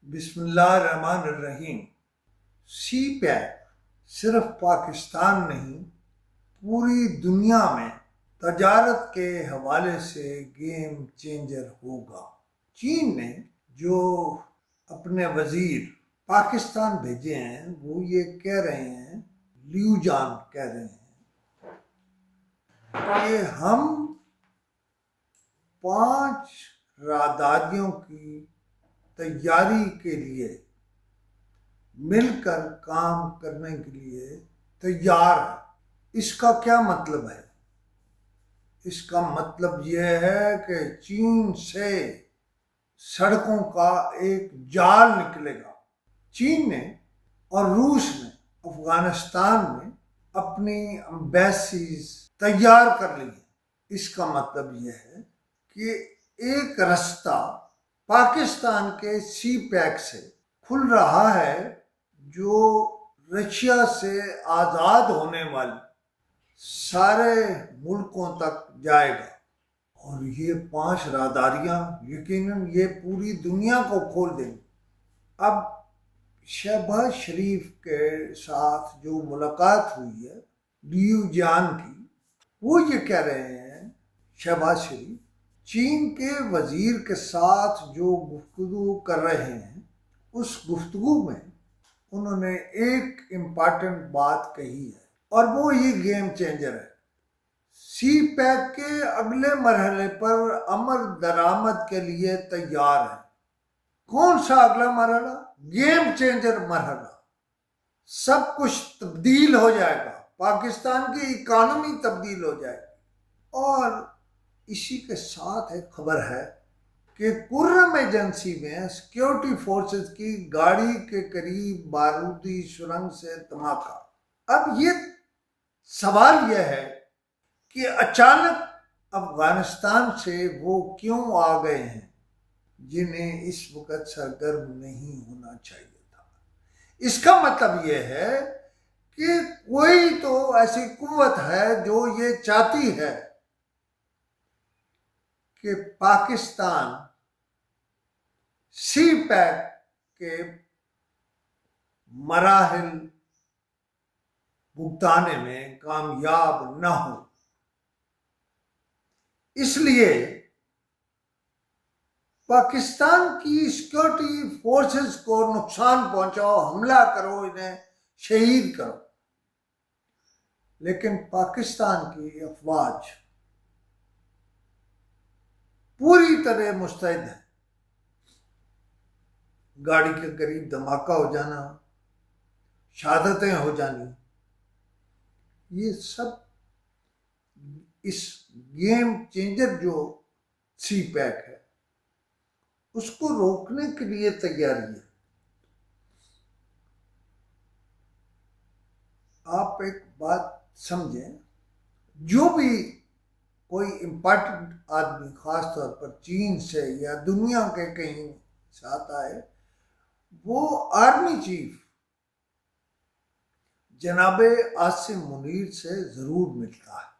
बिस्मिल्लाहिर्रहमानिर्रहीम। सी पैक सिर्फ पाकिस्तान नहीं, पूरी दुनिया में तजारत के हवाले से गेम चेंजर होगा। चीन ने जो अपने वजीर पाकिस्तान भेजे हैं वो ये कह रहे हैं, ल्यूजान कह रहे हैं कि हम 5 राहदारियों की तैयारी के लिए मिलकर काम करने के लिए तैयार है। इसका क्या मतलब है? इसका मतलब यह है कि चीन से सड़कों का एक जाल निकलेगा। चीन ने और रूस ने अफगानिस्तान में अपनी एम्बेसीज तैयार कर ली है। इसका मतलब यह है कि एक रास्ता पाकिस्तान के सी पैक से खुल रहा है जो रशिया से आज़ाद होने वाली सारे मुल्कों तक जाएगा। और ये 5 राहदारियां यकीनन ये पूरी दुनिया को खोल देंगी। अब शहबाज शरीफ के साथ जो मुलाकात हुई है ल्यूजान की, वो ये कह रहे हैं शहबाज शरीफ चीन के वजीर के साथ जो गुफ्तगू कर रहे हैं, उस गुफ्तगू में उन्होंने एक इम्पॉर्टेंट बात कही है और वो ये गेम चेंजर है। सी पैक के अगले मरहले पर अमल दरामद के लिए तैयार है। कौन सा अगला मरहला? Game changer मरहला। सब कुछ तब्दील हो जाएगा, पाकिस्तान की इकानमी तब्दील हो जाएगी। और इसी के साथ एक खबर है कि कुर्रम एजेंसी में सिक्योरिटी फोर्सेस की गाड़ी के करीब बारूदी सुरंग से धमाका। अब ये सवाल यह है कि अचानक अफगानिस्तान से वो क्यों आ गए हैं जिन्हें इस वक्त सरगर्म नहीं होना चाहिए था। इसका मतलब यह है कि कोई तो ऐसी कुव्वत है जो ये चाहती है कि पाकिस्तान सी पैक के मराहिल भुगताने में कामयाब न हो। इसलिए पाकिस्तान की सिक्योरिटी फोर्सेस को नुकसान पहुंचाओ, हमला करो, इन्हें शहीद करो। लेकिन पाकिस्तान की अफवाज पूरी तरह मुस्तैद है। गाड़ी के करीब धमाका हो जाना, शहादतें हो जानी, ये सब इस गेम चेंजर जो सी पैक है उसको रोकने के लिए तैयारी है। आप एक बात समझें, जो भी कोई इम्पोर्टेंट आदमी खास तौर पर चीन से या दुनिया के कहीं साथ आए, वो आर्मी चीफ जनाबे आसिम मुनीर से जरूर मिलता है।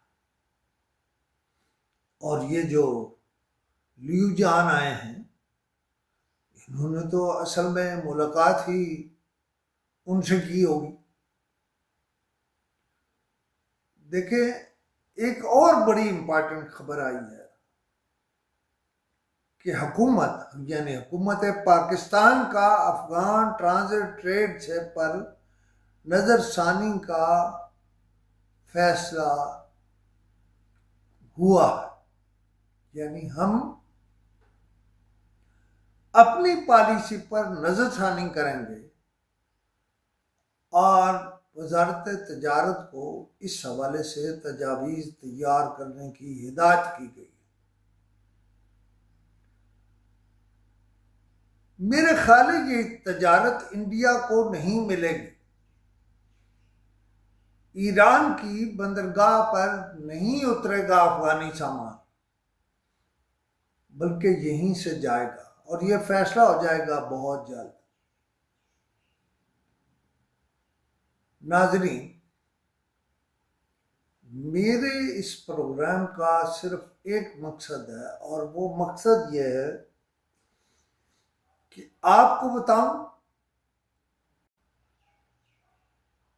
और ये जो ल्यूजान आए हैं, इन्होंने तो असल में मुलाकात ही उनसे की होगी। देखें, एक और बड़ी इंपॉर्टेंट खबर आई है कि हुकूमत यानी हुकूमत पाकिस्तान का अफगान ट्रांजिट ट्रेड से पर नजरसानी का फैसला हुआ है। यानी हम अपनी पॉलिसी पर नजरसानी करेंगे और वजारत तजारत को इस हवाले से तजावीज़ तैयार करने की हिदायत की गई। मेरे ख्याल है ये तजारत इंडिया को नहीं मिलेगी। ईरान की बंदरगाह पर नहीं उतरेगा अफगानी सामान, बल्कि यहीं से जाएगा और यह फैसला हो जाएगा बहुत जल्द। नाज़रीन, मेरे इस प्रोग्राम का सिर्फ एक मकसद है और वो मकसद यह है कि आपको बताऊं,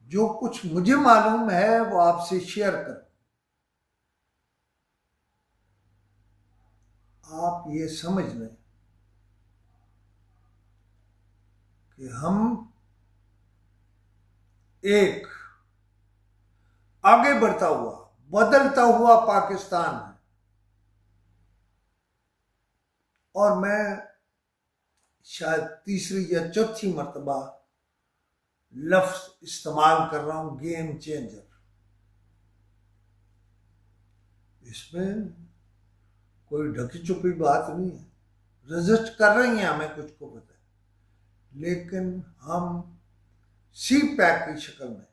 जो कुछ मुझे मालूम है वो आपसे शेयर करूं। आप ये समझ लें कि हम एक आगे बढ़ता हुआ, बदलता हुआ पाकिस्तान है। और मैं शायद तीसरी या चौथी मर्तबा लफ्ज इस्तेमाल कर रहा हूं, गेम चेंजर। इसमें कोई ढकी छुपी बात नहीं है। रजिस्ट कर रही हैं हमें, कुछ को पता है, लेकिन हम सी पैक की शक्ल में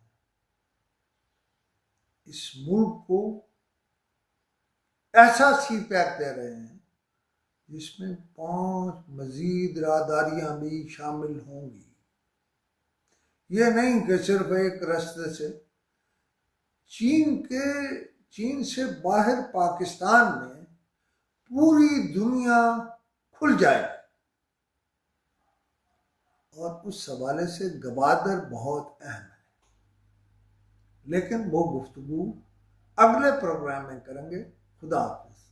इस मुल्क को ऐसा सी पैक दे रहे हैं जिसमें 5 मजीद राहदारियां भी शामिल होंगी। ये नहीं कि सिर्फ एक रास्ते से चीन से बाहर पाकिस्तान में पूरी दुनिया खुल जाए। और उस हवाले से गवादर बहुत अहम है, लेकिन वो गुफ्तगू अगले प्रोग्राम में करेंगे। खुदा हाफिज।